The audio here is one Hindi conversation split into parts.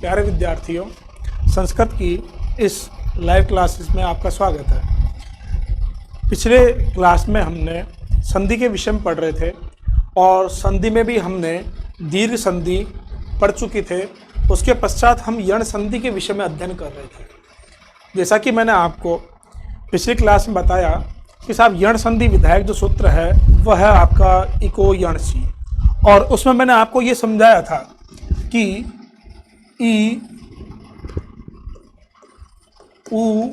प्यारे विद्यार्थियों, संस्कृत की इस लाइव क्लासेस में आपका स्वागत है। पिछले क्लास में हमने संधि के विषय में पढ़ रहे थे और संधि में भी हमने दीर्घ संधि पढ़ चुके थे। उसके पश्चात हम यण संधि के विषय में अध्ययन कर रहे थे। जैसा कि मैंने आपको पिछली क्लास में बताया कि साहब यण संधि विधायक जो सूत्र है वह है आपका इको यणसी, और उसमें मैंने आपको ये समझाया था कि ई उ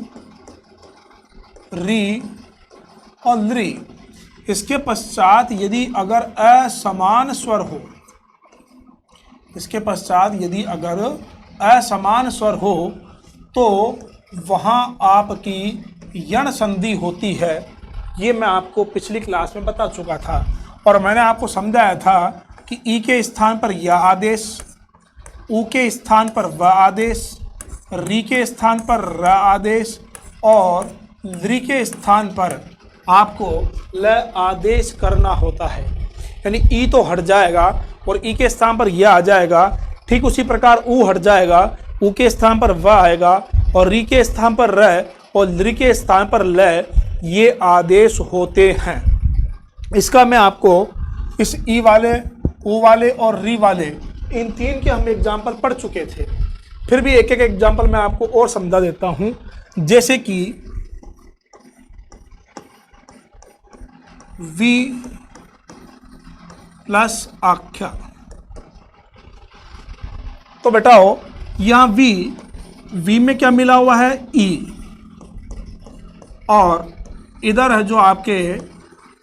री और लृ, इसके पश्चात यदि अगर असमान स्वर हो, इसके पश्चात यदि अगर असमान स्वर हो तो वहाँ आपकी यण संधि होती है। ये मैं आपको पिछली क्लास में बता चुका था और मैंने आपको समझाया था कि ई के स्थान पर यह आदेश, उ के स्थान पर व आदेश, री के स्थान पर र आदेश और लृ के स्थान पर आपको ल आदेश करना होता है। यानी ई तो हट जाएगा और ई के स्थान पर यह आ जाएगा। ठीक उसी प्रकार उ हट जाएगा, उ के स्थान पर व आएगा और री के स्थान पर र और लृ के स्थान पर ल, ये आदेश होते हैं। इसका मैं आपको इस ई वाले, उ वाले और री वाले, इन तीन के हम एग्जाम्पल पढ़ चुके थे। फिर भी एक एक एग्जाम्पल मैं आपको और समझा देता हूं। जैसे कि वी प्लस आख्या, तो बेटाओ यहां वी में क्या मिला हुआ है, ई, और इधर है जो आपके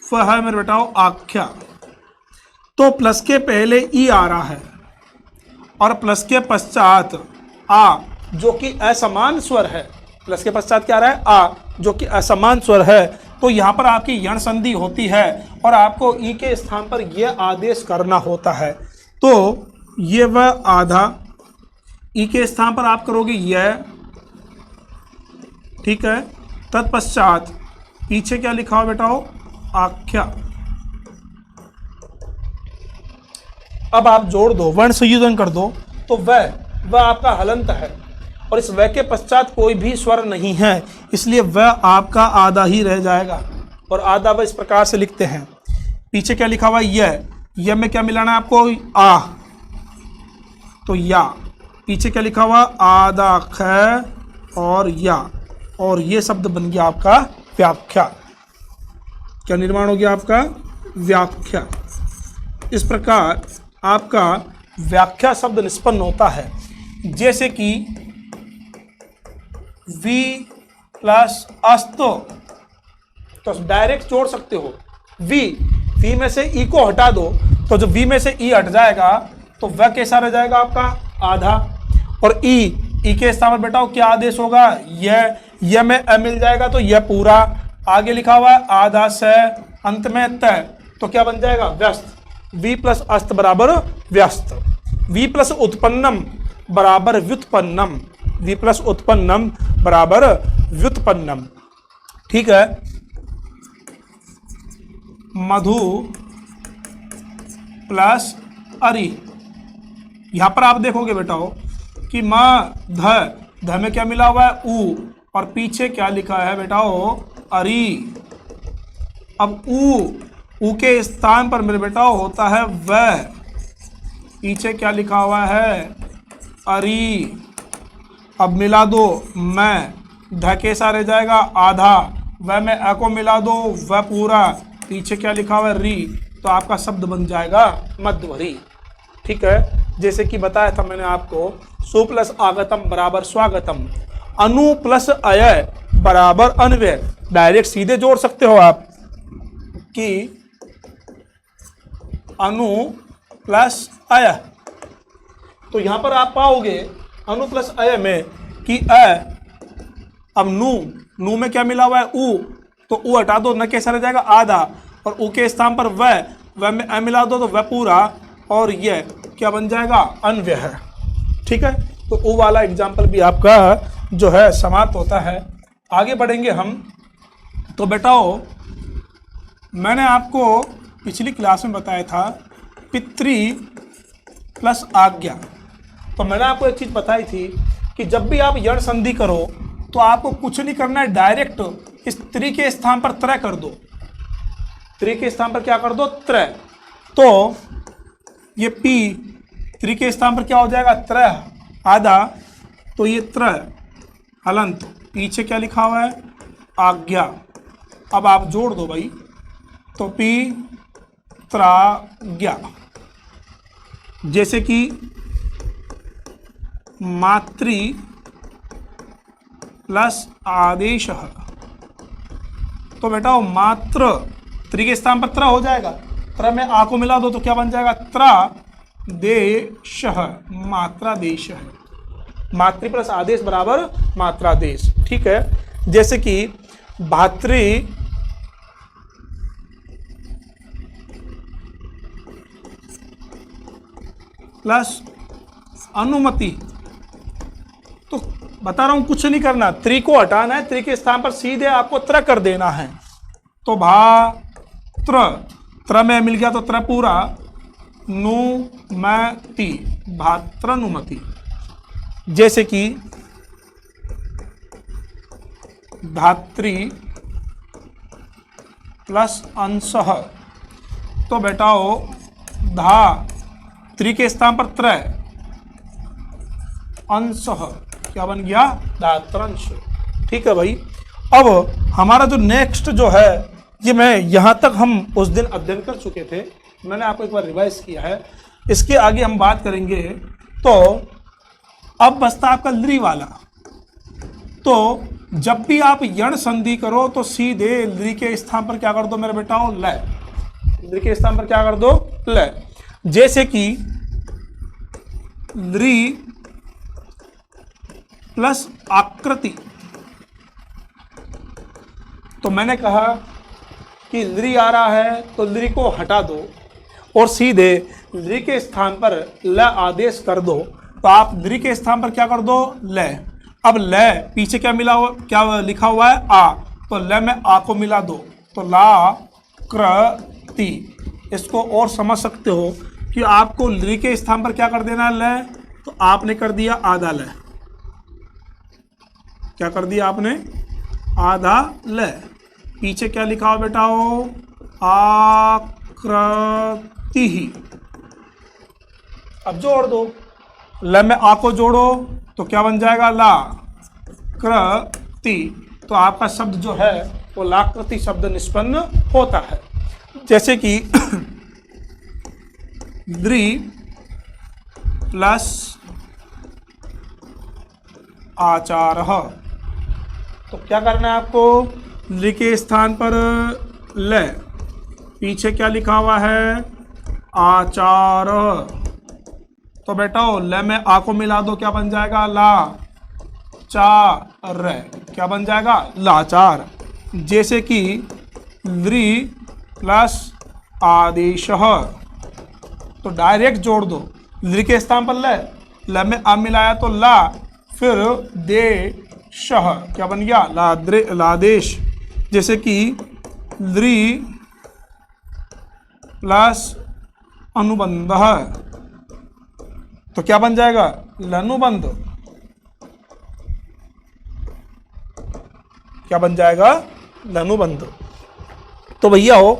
वह है मेरे बेटाओ आख्या। तो प्लस के पहले ई आ रहा है और प्लस के पश्चात आ जो कि असमान स्वर है। प्लस के पश्चात क्या आ रहा है, आ जो कि असमान स्वर है। तो यहाँ पर आपकी यण संधि होती है और आपको ई के स्थान पर यह आदेश करना होता है। तो ये वह आधा, ई के स्थान पर आप करोगे यह, ठीक है। तत्पश्चात पीछे क्या लिखा हो बेटा, आख्या। अब आप जोड़ दो, वर्ण संयोजन कर दो, तो वह आपका हलंत है और इस वह के पश्चात कोई भी स्वर नहीं है, इसलिए वह आपका आधा ही रह जाएगा। और आधा वह इस प्रकार से लिखते हैं। पीछे क्या लिखा हुआ है, यह में क्या मिलाना है आपको, आ, तो या। पीछे क्या लिखा हुआ, आधा ख और या, और ये शब्द बन गया आपका व्याख्या। क्या निर्माण हो गया आपका, व्याख्या। इस प्रकार आपका व्याख्या शब्द निष्पन्न होता है। जैसे कि वी प्लस अस्तो, तो डायरेक्ट जोड़ सकते हो। वी में से ई को हटा दो, तो जब वी में से ई हट जाएगा तो वह कैसा रह जाएगा आपका, आधा। और ई के स्थान पर बेटा क्या आदेश होगा, यह में अ मिल जाएगा तो यह पूरा। आगे लिखा हुआ है आधा से अंत में त, तो क्या बन जाएगा, व्यस्त। वी प्लस अस्त बराबर व्यस्त। वी प्लस उत्पन्नम बराबर व्युत्पन्नम, वी प्लस उत्पन्नम बराबर व्युत्पन्नम, ठीक है। मधु प्लस अरि, यहां पर आप देखोगे बेटा कि ध में क्या मिला हुआ है, उ, और पीछे क्या लिखा है बेटा, अरि। अब उ के स्थान पर मेरे बेटा होता है वह, पीछे क्या लिखा हुआ है, अरि। अब मिला दो मैं, ध कैसा रह जाएगा, आधा। वह में अ को मिला दो, वह पूरा। पीछे क्या लिखा हुआ है, री, तो आपका शब्द बन जाएगा मध्वरी, ठीक है। जैसे कि बताया था मैंने आपको, सु प्लस आगतम बराबर स्वागतम, अनु प्लस अय बराबर अन्वय। डायरेक्ट सीधे जोड़ सकते हो आप कि अनु प्लस अय, तो यहां पर आप पाओगे अनु प्लस अय में कि अ, अब नु में क्या मिला हुआ है, उ, तो उ हटा दो, न कैसा रह जाएगा, आधा। और उ के स्थान पर वह में अ मिला दो तो वह पूरा, और यह क्या बन जाएगा, अन्वय है, ठीक है। तो उ वाला एग्जाम्पल भी आपका जो है समाप्त होता है। आगे बढ़ेंगे हम। तो बेटाओ मैंने आपको पिछली क्लास में बताया था पितृ प्लस आज्ञा, तो मैंने आपको एक चीज बताई थी कि जब भी आप यण संधि करो तो आपको कुछ नहीं करना है, डायरेक्ट इस त्रि के स्थान पर त्रय कर दो। त्रि के स्थान पर क्या कर दो? त्रय। तो ये पी त्रि के स्थान पर क्या हो जाएगा? त्रय आधा, तो ये त्रय हलंत, पीछे क्या लिखा हुआ है? आज्ञा। अब आप जोड़ दो भाई, तो पी त्राज्ञा। जैसे कि मातृ प्लस आदेश, तो बेटा वो मात्र त्रि के स्थान पर त्र हो जाएगा, त्र में आ को मिला दो तो क्या बन जाएगा? त्रा देश, मात्रादेश है। मातृ प्लस आदेश बराबर मात्रादेश, ठीक है। जैसे कि भातृ प्लस अनुमति, तो बता रहा हूं कुछ नहीं करना, त्रि को हटाना है, त्रि के स्थान पर सीधे आपको त्र कर देना है। तो भा त्र में मिल गया तो त्र पूरा, नुमति, भात्रनुमति। जैसे कि धात्री प्लस अंशः, तो बेटाओ धा त्रि के स्थान पर त्रय, अंशः क्या बन गया? धात्रंश, ठीक है भाई। अब हमारा जो नेक्स्ट जो है, ये मैं यहाँ तक हम उस दिन अध्ययन कर चुके थे, मैंने आपको एक बार रिवाइज किया है। इसके आगे हम बात करेंगे। तो अब बचता आपका लृ वाला। तो जब भी आप यण संधि करो तो सीधे लृ के स्थान पर क्या कर दो मेरे बेटाओ? लय। लृ के स्थान पर क्या कर दो? लय। जैसे कि लृ प्लस आकृति, तो मैंने कहा कि लृ आ रहा है तो लृ को हटा दो और सीधे लृ के स्थान पर ल आदेश कर दो। तो आप लृ के स्थान पर क्या कर दो? लय। अब लय पीछे क्या मिला हुआ, क्या लिखा हुआ है? आ, तो ल में आ को मिला दो तो ला कृति। इसको और समझ सकते हो कि आपको लृ के स्थान पर क्या कर देना है? लय। तो आपने कर दिया आधा लय। क्या कर दिया आपने? आधा लय। पीछे क्या लिखा हुआ बेटाओ? आकृति ही। अब जोड़ दो, ल में आ को जोड़ो तो क्या बन जाएगा? ला कृति। तो आपका शब्द जो है वो लाकृति शब्द निष्पन्न होता है। जैसे कि लृ प्लस आचारः, तो क्या करना है आपको? लृ के स्थान पर ल, पीछे क्या लिखा हुआ है? आचार। तो बेटा ल में आ को मिला दो, क्या बन जाएगा? ला चार। क्या बन जाएगा? लाचार। जैसे कि लृ प्लस आदेशः, तो डायरेक्ट जोड़ दो, लृ के स्थान पर ल में आ मिलाया तो ला, फिर देशः क्या बन गया? लादेश। जैसे कि लृ प्लस अनुबंधः, तो क्या बन जाएगा? लनुबंध। क्या बन जाएगा? लनुबंध। तो भैया हो,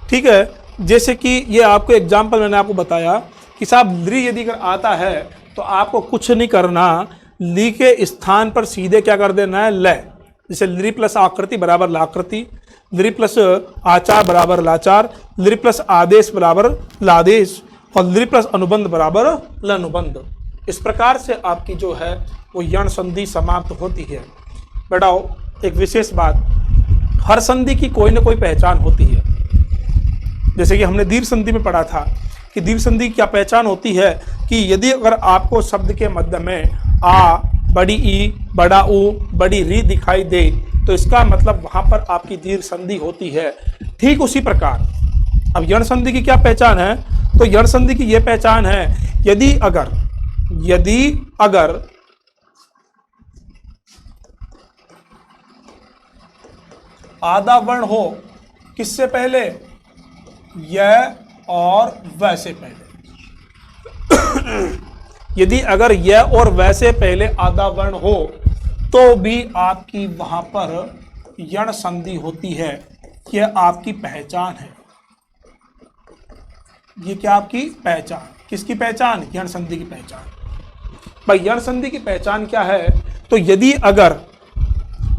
ठीक है। जैसे कि ये आपको एग्जाम्पल मैंने आपको बताया कि साहब लृ यदि अगर आता है तो आपको कुछ नहीं करना, लृ के स्थान पर सीधे क्या कर देना है? लय। जैसे लृ प्लस आकृति बराबर लाकृति, लृ प्लस आचार बराबर लाचार, लृ प्लस आदेश बराबर लादेश, और लृ प्लस अनुबंध बराबर लनुबंध। इस प्रकार से आपकी जो है वो यण संधि समाप्त होती है। बेटाओ एक विशेष बात, हर संधि की कोई ना कोई पहचान होती है। जैसे कि हमने दीर्घ संधि में पढ़ा था कि दीर्घ संधि की क्या पहचान होती है कि यदि अगर आपको शब्द के मध्य में आ, बड़ी ई, बड़ा ऊ, बड़ी री दिखाई दे तो इसका मतलब वहां पर आपकी दीर्घ संधि होती है। ठीक उसी प्रकार अब यण संधि की क्या पहचान है? तो यण संधि की यह पहचान है, यदि अगर आधा वर्ण हो, किससे पहले? य और व से पहले। यदि अगर यह और वैसे पहले आधा वर्ण हो तो भी आपकी वहां पर यण संधि होती है। यह आपकी पहचान है। ये क्या आपकी पहचान, किसकी पहचान? यण संधि की पहचान। भाई यण संधि की पहचान क्या है? तो यदि अगर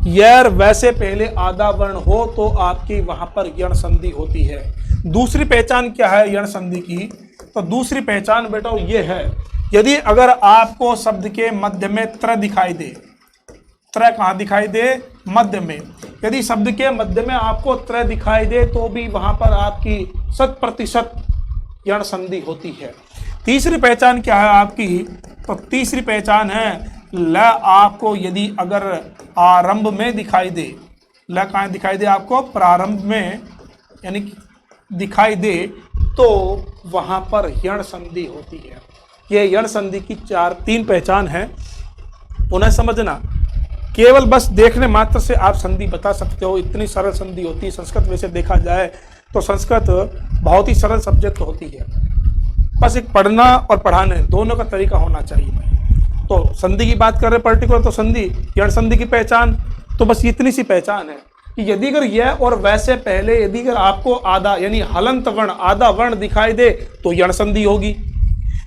यर वैसे पहले आधा वर्ण हो तो आपकी वहां पर यण संधि होती है। दूसरी पहचान क्या है यण संधि की? तो दूसरी पहचान बेटा ये है, यदि अगर आपको शब्द के मध्य में त्र दिखाई दे, त्र कहां दिखाई दे? मध्य में। यदि शब्द के मध्य में आपको त्र दिखाई दे तो भी वहां पर आपकी 100% यण संधि होती है। तीसरी पहचान क्या है आपकी? तो तीसरी पहचान है ल आपको यदि अगर आरंभ में दिखाई दे, ल कहां दिखाई दे आपको? प्रारंभ में यानी दिखाई दे तो वहां पर यण संधि होती है। यह यण संधि की 3 पहचान है। पुनः समझना, केवल बस देखने मात्र से आप संधि बता सकते हो, इतनी सरल संधि होती है। संस्कृत वैसे देखा जाए तो संस्कृत बहुत ही सरल सब्जेक्ट होती है। बस एक पढ़ना और पढ़ाने दोनों का तरीका होना चाहिए। तो संधि की बात कर रहे पर्टिकुलर, तो संधि यण संधि की पहचान तो बस इतनी सी पहचान है कि यदि अगर यह और वैसे पहले यदि अगर आपको आधा यानी हलंत वर्ण आधा वर्ण दिखाई दे तो यण संधि होगी।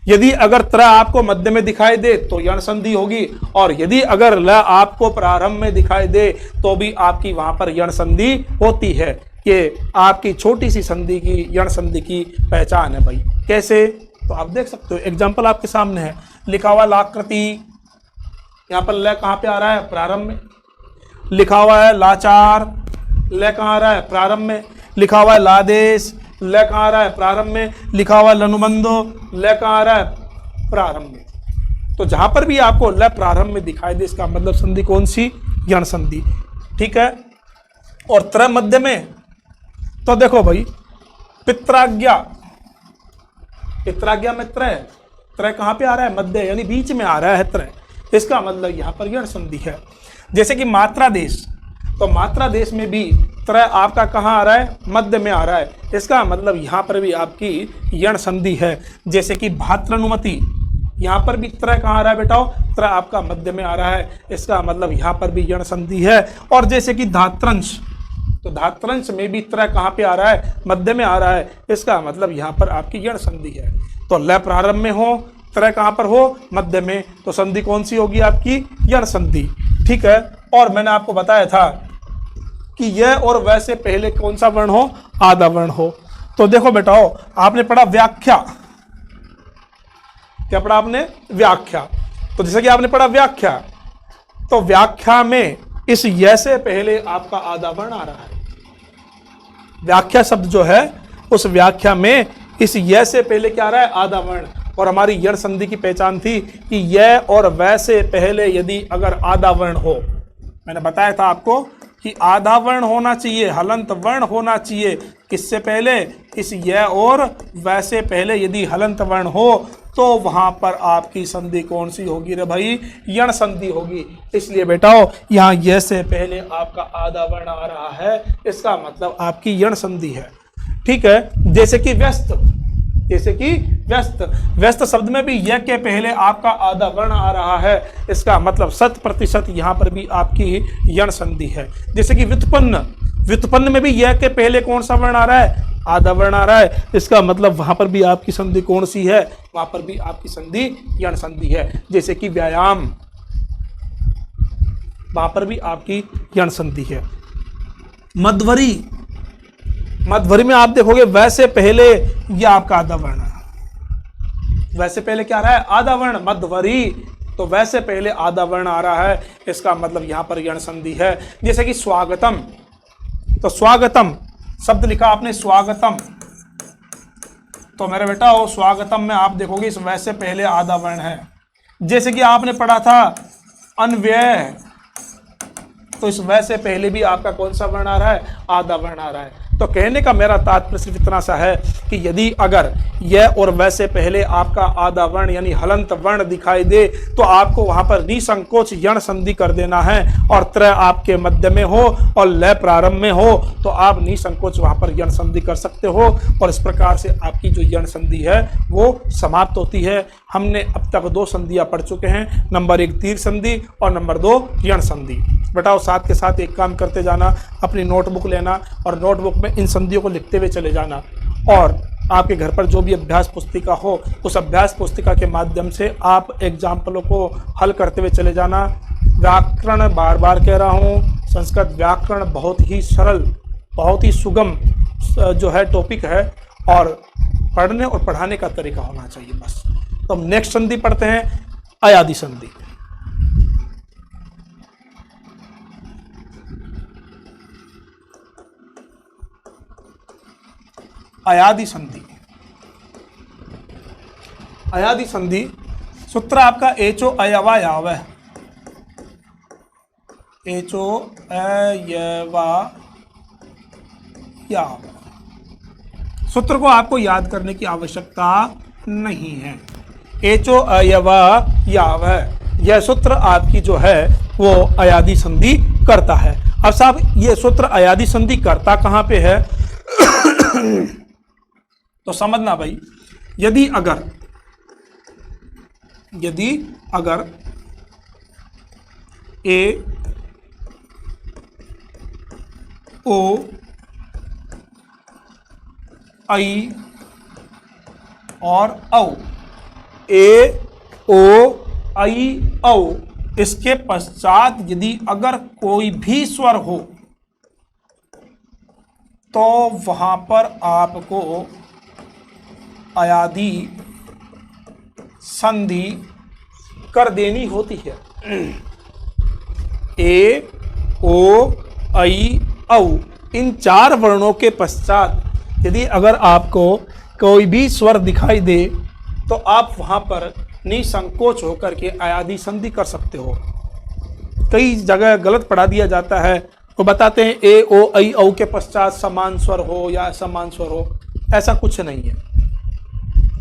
यदि अगर त्र आपको मध्य में दिखाई दे तो यण संधि होगी, और यदि अगर ल आपको प्रारंभ में दिखाई दे तो भी आपकी वहां पर यण संधि होती है। ये आपकी छोटी सी संधि की यण संधि की पहचान है। भाई कैसे? तो आप देख सकते हो, एग्जाम्पल आपके सामने है लिखा हुआ लाकृति, यहाँ पर ल कहाँ पे आ रहा है? प्रारंभ में। लिखा हुआ है लाचार, ल कहाँ आ रहा है? प्रारंभ में। लिखा हुआ है लादेश, ल कहाँ आ रहा है? प्रारंभ में। लिखा हुआ है लनुबंधो, ल कहाँ आ रहा है? प्रारंभ में। तो जहां पर भी आपको ल प्रारंभ में दिखाई दे इसका मतलब संधि कौन सी? यण संधि। ठीक है। और त्र मध्य में, तो देखो भाई पित्राज्ञा, पित्राज्ञा में त्र है, त्र कहां पे आ रहा है? मध्य यानी बीच में आ रहा है त्र, इसका मतलब यहां पर यण संधि है। जैसे कि मात्रा देश, तो मात्रा देश में भी त्र आपका कहां आ रहा है? मध्य में आ रहा है, इसका मतलब यहां पर भी आपकी यण संधि है। जैसे कि भात्रानुमति, यहां पर भी त्र कहां आ रहा है बेटा? त्र आपका मध्य में आ रहा है, इसका मतलब यहां पर भी यण संधि है। और जैसे कि धात्रंश, तो धात्रंश में भी त्र कहां पे आ रहा है? मध्य में आ रहा है, इसका मतलब यहां पर आपकी यण संधि है। तो ल प्रारंभ में हो, त्र कहां पर हो? मध्य में, तो संधि कौन सी होगी आपकी? यण संधि। ठीक है। और मैंने आपको बताया था कि यह और वैसे पहले कौन सा वर्ण हो? आधा वर्ण हो। तो देखो बेटाओ, आपने पढ़ा व्याख्या, क्या पढ़ा आपने? व्याख्या। तो जैसे कि आपने पढ़ा व्याख्या, तो व्याख्या में इस य से पहले आपका आधा वर्ण आ रहा है। व्याख्या शब्द जो है उस व्याख्या में इस य से पहले क्या आ रहा है? आधा वर्ण। और हमारी यण संधि की पहचान थी कि यह और वैसे पहले यदि अगर आधा वर्ण हो, मैंने बताया था आपको कि आधा वर्ण होना चाहिए, हलंत वर्ण होना चाहिए। किससे पहले? इस य और वैसे पहले यदि हलंत वर्ण हो तो वहां पर आपकी संधि कौन सी होगी रे भाई? यण संधि होगी। इसलिए बेटाओ यहाँ य से पहले आपका आधा वर्ण आ रहा है, इसका मतलब आपकी यण संधि है। ठीक है। जैसे कि व्यस्त, जैसे कि व्यस्त, व्यस्त शब्द में भी य के पहले आपका आधा वर्ण आ रहा है, इसका मतलब 100% यहाँ पर भी आपकी यण संधि है। जैसे कि व्युत्पन्न, व्युत्पन्न में भी य के पहले कौन सा वर्ण आ रहा है? आधा वर्ण आ रहा है, इसका मतलब वहां पर भी आपकी संधि कौन सी है? वहां पर भी आपकी संधि यण संधि है। जैसे कि व्यायाम, वहां पर भी आपकी यण संधि है। मध्वरी, मध्वरी में आप देखोगे वैसे पहले ये आपका आधा वर्ण है। वैसे पहले क्या आ रहा है? आधा वर्ण। मध्वरी, तो वैसे पहले आधा वर्ण आ रहा है, इसका मतलब यहां पर यण संधि है। जैसे कि स्वागतम, तो स्वागतम शब्द लिखा आपने स्वागतम, तो मेरे बेटा वो स्वागतम में आप देखोगे इस वैसे पहले आधा वर्ण है। जैसे कि आपने पढ़ा था अन्व्यय, तो इस वैसे पहले भी आपका कौन सा वर्ण आ रहा है? आधा वर्ण आ रहा है। तो कहने का मेरा तात्पर्य सिर्फ इतना सा है कि यदि अगर यह और वैसे पहले आपका आधा वर्ण यानी हलंत वर्ण दिखाई दे तो आपको वहां पर निसंकोच यण संधि कर देना है, और त्र आपके मध्य में हो और लय प्रारंभ में हो तो आप निसंकोच वहां पर यण संधि कर सकते हो, और इस प्रकार से आपकी जो यण संधि है वो समाप्त होती है। हमने अब तक 2 संधियां पढ़ चुके हैं, नंबर 1 दीर्घ संधि और नंबर 2 यण संधि। बेटा साथ के साथ एक काम करते जाना, अपनी नोटबुक लेना और नोटबुक में इन संधियों को लिखते हुए चले जाना, और आपके घर पर जो भी अभ्यास पुस्तिका हो उस अभ्यास पुस्तिका के माध्यम से आप एग्जाम्पलों को हल करते हुए चले जाना। व्याकरण बार बार कह रहा हूँ, संस्कृत व्याकरण बहुत ही सरल, बहुत ही सुगम जो है टॉपिक है, और पढ़ने और पढ़ाने का तरीका होना चाहिए बस। तो हम नेक्स्ट संधि पढ़ते हैं, अयादि संधि। अयादि संधि, अयादि संधि सूत्र आपका एचो अयवा याव है, एचो अयवा याव। सूत्र को आपको याद करने की आवश्यकता नहीं है, एचो अयवा याव है, यह सूत्र आपकी जो है वो अयादि संधि करता है। अब साहब ये सूत्र अयादि संधि करता कहां पे है तो समझना भाई, यदि अगर ए ओ आई और औ, ए ओ आई औ, इसके पश्चात यदि अगर कोई भी स्वर हो तो वहां पर आपको अयादि संधि कर देनी होती है। ए ओ आई औ, इन 4 वर्णों के पश्चात यदि अगर आपको कोई भी स्वर दिखाई दे तो आप वहां पर निसंकोच होकर के अयादि संधि कर सकते हो। कई जगह गलत पढ़ा दिया जाता है, वो बताते हैं ए ओ आई औ के पश्चात समान स्वर हो या असमान स्वर हो, ऐसा कुछ नहीं है।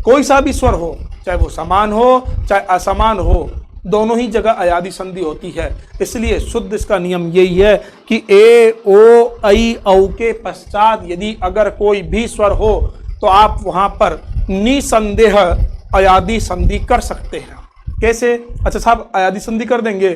कोई सा भी स्वर हो, चाहे वो समान हो चाहे असमान हो, दोनों ही जगह अयादि संधि होती है। इसलिए शुद्ध इसका नियम यही है कि ए ओ आई औ के पश्चात यदि अगर कोई भी स्वर हो तो आप वहां पर निसंदेह अयादि संधि कर सकते हैं। कैसे? अच्छा साहब अयादि संधि कर देंगे,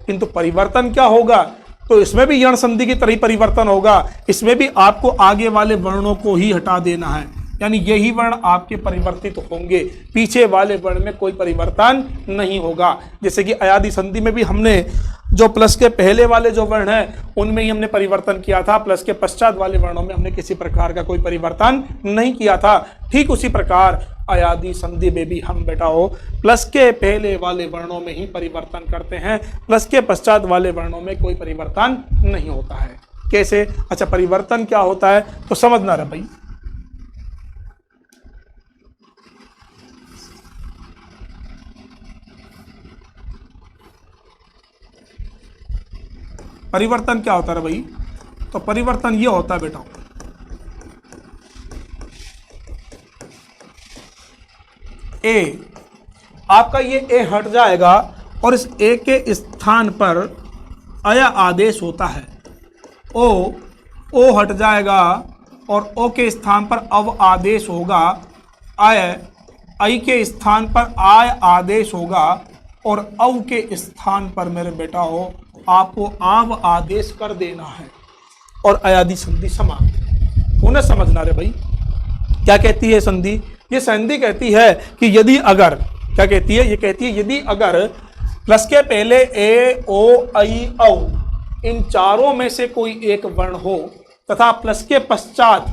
किंतु परिवर्तन क्या होगा? तो इसमें भी यण संधि की तरह ही परिवर्तन होगा, इसमें भी आपको आगे वाले वर्णों को ही हटा देना है, यानी यही वर्ण आपके परिवर्तित होंगे, पीछे वाले वर्ण में कोई परिवर्तन नहीं होगा। जैसे कि अयादि संधि में भी हमने जो प्लस के पहले वाले जो वर्ण हैं उनमें ही हमने परिवर्तन किया था, प्लस के पश्चात वाले वर्णों में हमने किसी प्रकार का कोई परिवर्तन नहीं किया था। ठीक उसी प्रकार अयादि संधि में भी हम बेटाओ प्लस के पहले वाले वर्णों में ही परिवर्तन करते हैं, प्लस के पश्चात वाले वर्णों में कोई परिवर्तन नहीं होता है। कैसे? अच्छा परिवर्तन क्या होता है तो समझना रहे भाई। परिवर्तन क्या होता है भाई? तो परिवर्तन ये होता है बेटा, ए आपका ये ए हट जाएगा और इस ए के स्थान पर अय आदेश होता है। ओ हट जाएगा और ओ के स्थान पर अव आदेश होगा। आई के स्थान पर आय आदेश होगा और अव के स्थान पर मेरे बेटा हो आपको आव आदेश कर देना है और अयादि संधि समाप्त। उन्हें समझना रे भाई क्या कहती है संधि? ये संधि कहती है कि यदि अगर, क्या कहती है? ये कहती है यदि अगर प्लस के पहले ए ओ आई औ इन चारों में से कोई एक वर्ण हो तथा प्लस के पश्चात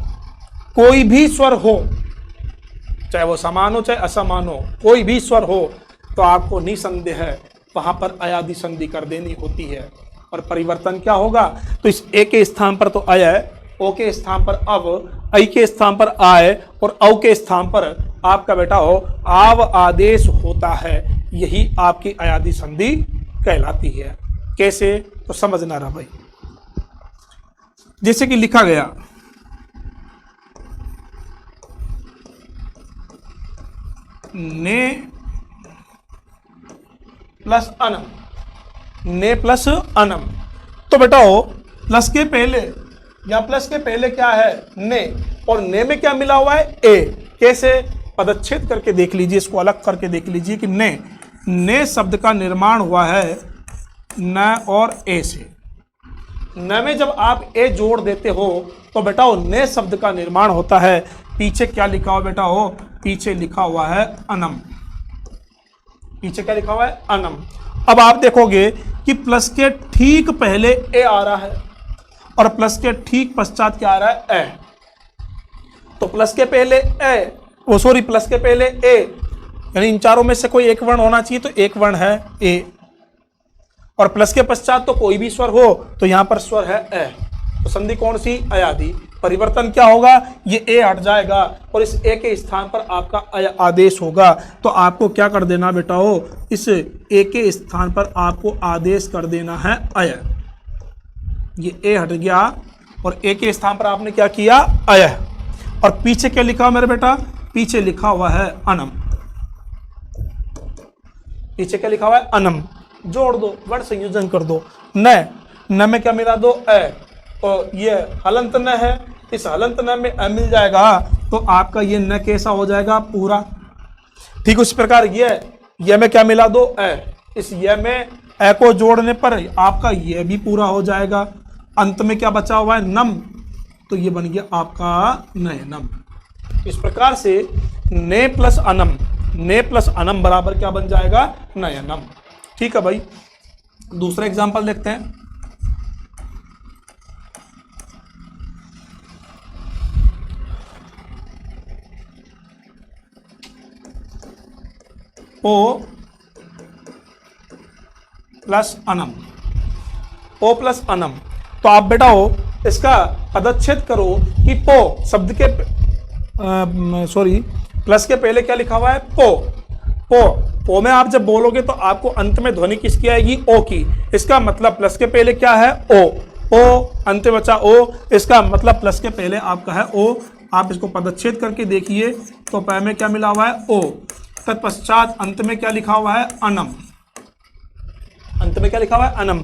कोई भी स्वर हो, चाहे वो समान हो चाहे असमान हो, कोई भी स्वर हो तो आपको निसंदेह वहां पर अयादि संधि कर देनी होती है। और परिवर्तन क्या होगा? तो इस ए के स्थान पर तो अय, ओ के स्थान पर अव, आई के स्थान पर आय और औ के स्थान पर आपका बेटा हो आव आदेश होता है। यही आपकी अयादि संधि कहलाती है। कैसे? तो समझना रहा भाई। जैसे कि लिखा गया ने प्लस अनम, ने प्लस अनम। तो बेटाओ प्लस के पहले या प्लस के पहले क्या है, ने, और ने में क्या मिला हुआ है, ए। कैसे, पदच्छेद करके देख लीजिए, इसको अलग करके देख लीजिए कि ने शब्द का निर्माण हुआ है न और ए से। न में जब आप ए जोड़ देते हो तो बेटाओ ने शब्द का निर्माण होता है। पीछे क्या लिखा हुआ बेटा हो, पीछे लिखा हुआ है अनम, पीछे क्या लिखा हुआ है, अनम। अब आप देखोगे कि प्लस के ठीक पहले ए आ रहा है और प्लस के ठीक पश्चात क्या आ रहा है, ए। तो प्लस के पहले ए, वो सॉरी प्लस के पहले ए, यानी इन चारों में से कोई एक वर्ण होना चाहिए, तो एक वर्ण है ए। और प्लस के पश्चात तो कोई भी स्वर हो, तो यहां पर स्वर है ए। तो संधि कौन सी, अयादि। परिवर्तन क्या होगा, ये ए हट जाएगा और इस ए के स्थान पर आपका अय आदेश होगा। तो आपको क्या कर देना बेटा हो, इस ए के स्थान पर आपको आदेश कर देना है अय। ये ए हट गया और ए के स्थान पर आपने क्या किया, अय। और पीछे क्या लिखा हुआ मेरे बेटा, पीछे लिखा हुआ है अनम, पीछे क्या लिखा हुआ है, अनम। जोड़ दो, वर्ण संयोजन कर दो। न में क्या मिला दो, ए, और ये हलंत न है, इस हलंत न में ए मिल जाएगा तो आपका ये न कैसा हो जाएगा, पूरा। ठीक उसी प्रकार ये में क्या मिला दो, ए, इस ये में ए को जोड़ने पर आपका ये भी पूरा हो जाएगा। अंत में क्या बचा हुआ है, नम, तो ये बन गया आपका नयनम। इस प्रकार से ने प्लस अनम, ने प्लस अनम बराबर क्या बन जाएगा, नयनम। ठीक है भाई, दूसरा एग्जांपल देखते हैं। ओ प्लस अनम, ओ प्लस अनम। तो आप बेटा हो इसका पदच्छेद करो कि पो शब्द के सॉरी प्लस के पहले क्या लिखा हुआ है, पो में आप जब बोलोगे तो आपको अंत में ध्वनि किसकी आएगी, ओ की। इसका मतलब प्लस के पहले क्या है, ओ, अंत में बचा ओ, इसका मतलब प्लस के पहले आपका है ओ। आप इसको पदच्छेद करके देखिए तो पै में क्या मिला हुआ है, ओ। तत्पश्चात अंत में क्या लिखा हुआ है, अनम, अंत में क्या लिखा हुआ है, अनम।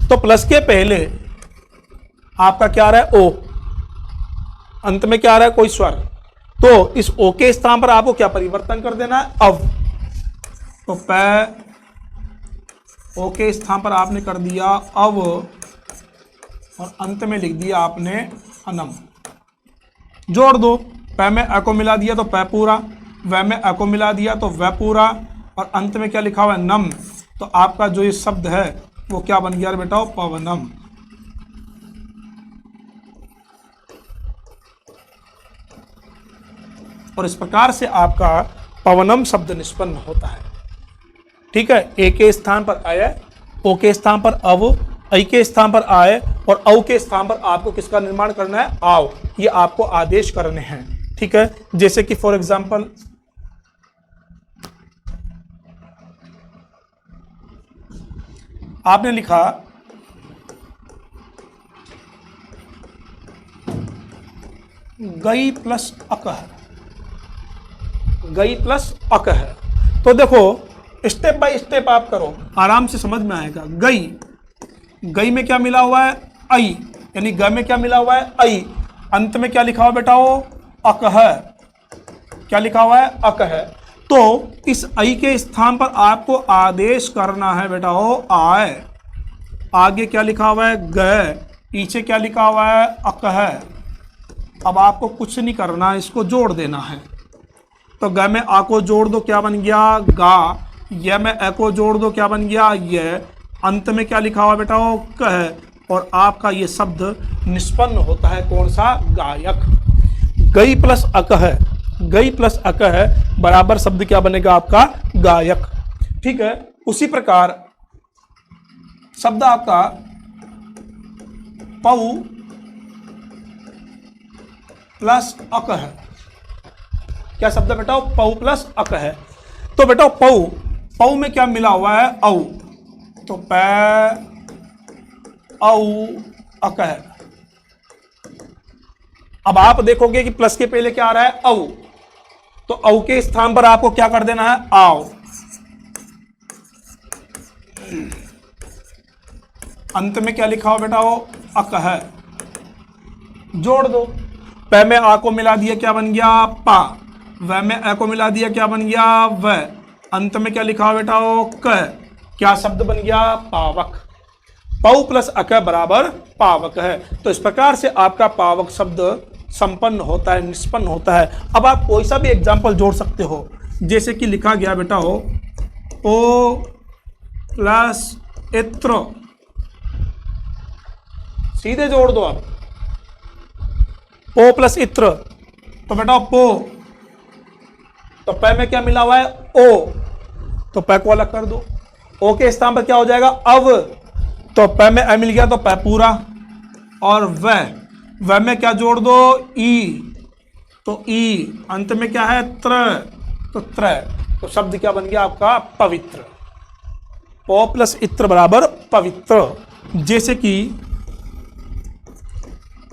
तो प्लस के पहले आपका क्या आ रहा है, ओ, अंत में क्या आ रहा है, कोई स्वर। तो इस ओ के स्थान पर आपको क्या परिवर्तन कर देना है, अव। तो पै ओ के स्थान पर आपने कर दिया अव और अंत में लिख दिया आपने अनम। जोड़ दो, पै में अ को मिला दिया तो पै पूरा, वै में अ को मिला दिया तो वै पूरा, और अंत में क्या लिखा हुआ है, नम। तो आपका जो ये शब्द है वो क्या बन गया बेटा, पवनम। और इस प्रकार से आपका पवनम शब्द निष्पन्न होता है। ठीक है, ए के स्थान पर आय, ओ के स्थान पर अव, ऐ के स्थान पर आय और औ के स्थान पर आपको किसका निर्माण करना है, आव। ये आपको आदेश करने हैं। ठीक है, जैसे कि फॉर एग्जाम्पल आपने लिखा गई प्लस अकह, गई प्लस अकह। तो देखो स्टेप बाय स्टेप आप करो, आराम से समझ में आएगा। गई में क्या मिला हुआ है, आई, यानी ग में क्या मिला हुआ है, आई। अंत में क्या लिखा हुआ बेटा, वो अकह, क्या लिखा हुआ है, अकह। तो इस आई के स्थान पर आपको आदेश करना है बेटा हो आय। आगे क्या लिखा हुआ है, ग, पीछे क्या लिखा हुआ है, अकह। अब आपको कुछ नहीं करना, इसको जोड़ देना है। तो ग में आ को जोड़ दो, क्या बन गया, गा। य में अ को जोड़ दो, क्या बन गया, ये। अंत में क्या लिखा हुआ बेटा, वो कह। और आपका ये शब्द निष्पन्न होता है कौन सा, गायक। गई प्लस अकह, गई प्लस अकह बराबर शब्द क्या बनेगा आपका, गायक। ठीक है, उसी प्रकार शब्द आपका पौ प्लस अकह, क्या शब्द बेटा, पौ प्लस अकह। तो बेटा पौ में क्या मिला हुआ है, औ। तो पै औ अकह। अब आप देखोगे कि प्लस के पहले क्या आ रहा है, औ। तो औ के स्थान पर आपको क्या कर देना है, आओ। अंत में क्या लिखा हो बेटा, वो अक है, जोड़ दो। प में आ को मिला दिया, क्या बन गया, पा। व में अ को मिला दिया, क्या बन गया, व। अंत में क्या लिखा हो बेटा, वो क। क्या शब्द बन गया, पावक। पौ प्लस अक बराबर पावक है। तो इस प्रकार से आपका पावक शब्द संपन्न होता है, निष्पन्न होता है। अब आप कोई सा भी एग्जाम्पल जोड़ सकते हो, जैसे कि लिखा गया बेटा हो ओ प्लस इत्र, सीधे जोड़ दो आप, ओ प्लस इत्र। तो बेटा पो, तो प में क्या मिला हुआ है, ओ, तो प को अलग कर दो। ओ के स्थान पर क्या हो जाएगा, अव, तो प में अ मिल गया, तो प पूरा। और व में क्या जोड़ दो, ई, तो ई। अंत में क्या है, त्र, तो त्र। तो शब्द क्या बन गया आपका, पवित्र। पो प्लस इत्र बराबर पवित्र। जैसे कि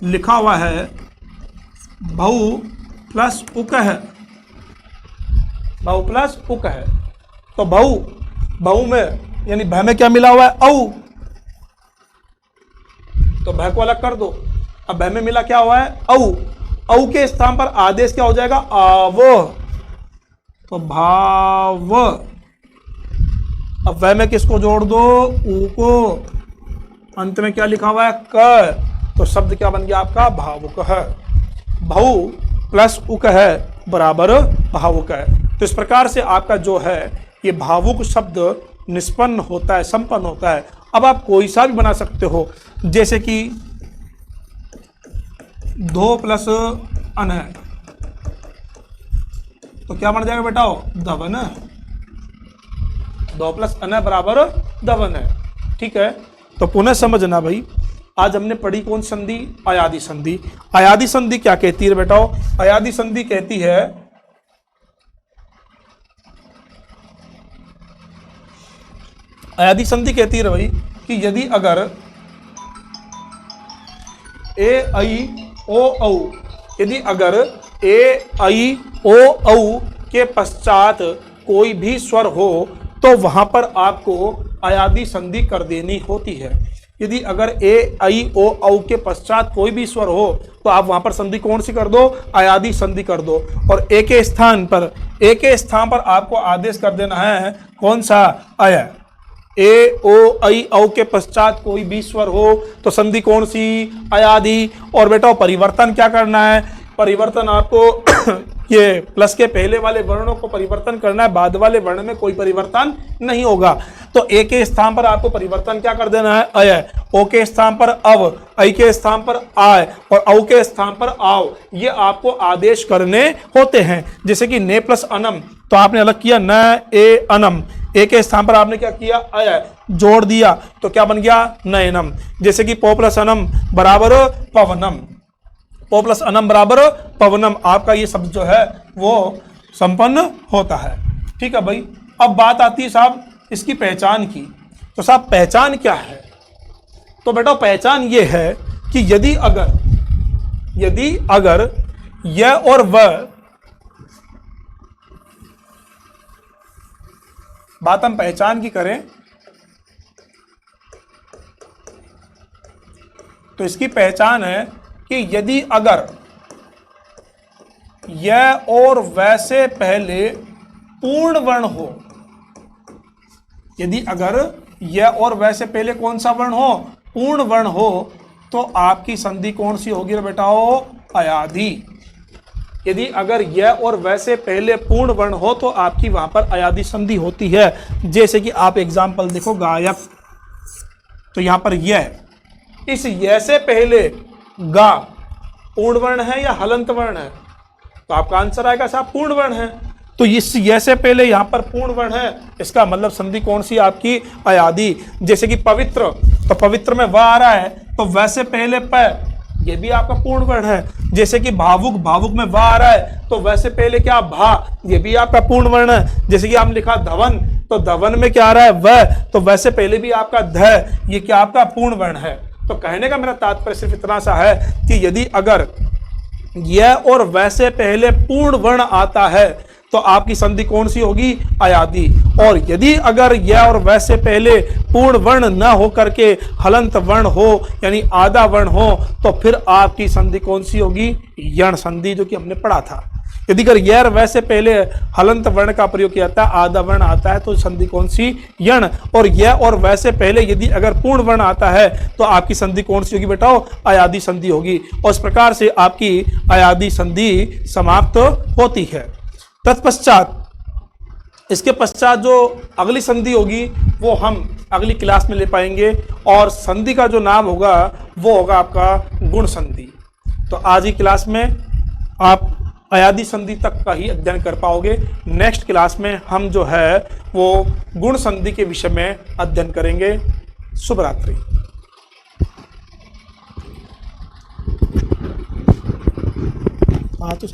लिखा हुआ है बहु प्लस उक है, बहु प्लस उक है। तो बहु में यानी भ में क्या मिला हुआ है, औ, तो भ को अलग कर दो। अब भ में मिला क्या हुआ है, औ। औ के स्थान पर आदेश क्या हो जाएगा, आव, तो भाव। अब व में किसको जोड़ दो, ऊ को। अंत में क्या लिखा हुआ है, क, तो शब्द क्या बन गया आपका, भावुक है। बहु प्लस उक है बराबर भावुक है। तो इस प्रकार से आपका जो है ये भावुक शब्द निष्पन्न होता है, संपन्न होता है। अब आप कोई सा भी बना सकते हो, जैसे कि धो प्लस अन है, तो क्या बन जाएगा बेटा, दवन। दो प्लस अन बराबर दवन है। ठीक है, तो पुनः समझना भाई, आज हमने पढ़ी कौन संधि, अयादि संधि। अयादि संधि क्या कहती है बेटाओ, अयादि संधि कहती है अयादि संधि कहती है भाई कि यदि अगर ए आई ओ औ, यदि अगर ए आई ओ औ के पश्चात कोई भी स्वर हो तो वहां पर आपको अयादि संधि कर देनी होती है। यदि अगर ए आई ओ औ के पश्चात कोई भी स्वर हो तो आप वहां पर संधि कौन सी कर दो, अयादि संधि कर दो। और ए के स्थान पर आपको आदेश कर देना है कौन सा, अय। ए ओ आई औ के पश्चात कोई भी स्वर हो तो संधि कौन सी, अयादि। और बेटा परिवर्तन क्या करना है, परिवर्तन आपको ये प्लस के पहले वाले वर्णों को परिवर्तन करना है, बाद वाले वर्ण में कोई परिवर्तन नहीं होगा। तो ए के स्थान पर आपको परिवर्तन क्या कर देना है, अय। ओ के स्थान पर अव, ऐ के स्थान पर आय और औ के स्थान पर आओ। ये आपको आदेश करने होते हैं। जैसे कि ने प्लस अनम, तो आपने अलग किया न ए अनम। ए के स्थान पर आपने क्या किया, अय, जोड़ दिया, तो क्या बन गया, नयनम। जैसे कि पो प्लस अनम बराबर पवनम, पो प्लस अनम बराबर पवनम। आपका ये शब्द जो है वो संपन्न होता है। ठीक है भाई, अब बात आती है साहब इसकी पहचान की। तो साहब पहचान क्या है, तो बेटा पहचान ये है कि यदि अगर य और व, बात हम पहचान की करें तो इसकी पहचान है कि यदि अगर य और व से पहले पूर्ण वर्ण हो, यदि अगर य और व से पहले कौन सा वर्ण हो, पूर्ण वर्ण हो, तो आपकी संधि कौन सी होगी रे बेटाओ, अयादि। यदि अगर य और व से पहले पूर्ण वर्ण हो तो आपकी वहां पर अयादि संधि होती है। जैसे कि आप एग्जाम्पल देखो, गायक, तो यहां पर य, इस य से पहले गा पूर्ण वर्ण है या हलंत वर्ण है, तो आपका आंसर आएगा साहब पूर्ण वर्ण है। तो इस य से पहले यहां पर पूर्ण वर्ण है, इसका मतलब संधि कौन सी आपकी, अयादि। जैसे कि पवित्र, तो पवित्र में व आ रहा है तो व से पहले प, ये भी आपका पूर्ण वर्ण है। जैसे कि भावुक, भावुक में व आ रहा है तो व से पहले क्या, भा, ये भी आपका पूर्ण वर्ण है। जैसे कि आपने लिखा धवन, तो धवन में क्या आ रहा है, व, तो व से पहले भी आपका ध, ये क्या आपका पूर्ण वर्ण है। तो कहने का मेरा तात्पर्य सिर्फ इतना सा है कि यदि अगर यह और वैसे पहले पूर्ण वर्ण आता है तो आपकी संधि कौन सी होगी? अयादी। और यदि अगर यह और वैसे पहले पूर्ण वर्ण न हो करके हलंत वर्ण हो यानी आधा वर्ण हो तो फिर आपकी संधि कौन सी होगी? यण संधि, जो कि हमने पढ़ा था। यदि अगर यह और वैसे पहले हलंत वर्ण का प्रयोग किया जाता है, आधा वर्ण आता है, तो संधि कौन सी? यण। और यह और वैसे पहले यदि अगर पूर्ण वर्ण आता है तो आपकी संधि कौन सी होगी बेटाओ? अयादी संधि होगी। और इस प्रकार से आपकी अयादी संधि समाप्त होती है। तत्पश्चात इसके पश्चात जो अगली संधि होगी वो हम अगली क्लास में ले पाएंगे, और संधि का जो नाम होगा वो होगा आपका गुण संधि। तो आज की क्लास में आप अयादी संधि तक का ही अध्ययन कर पाओगे। नेक्स्ट क्लास में हम जो है वो गुण संधि के विषय में अध्ययन करेंगे। शुभ रात्रि। हाँ तो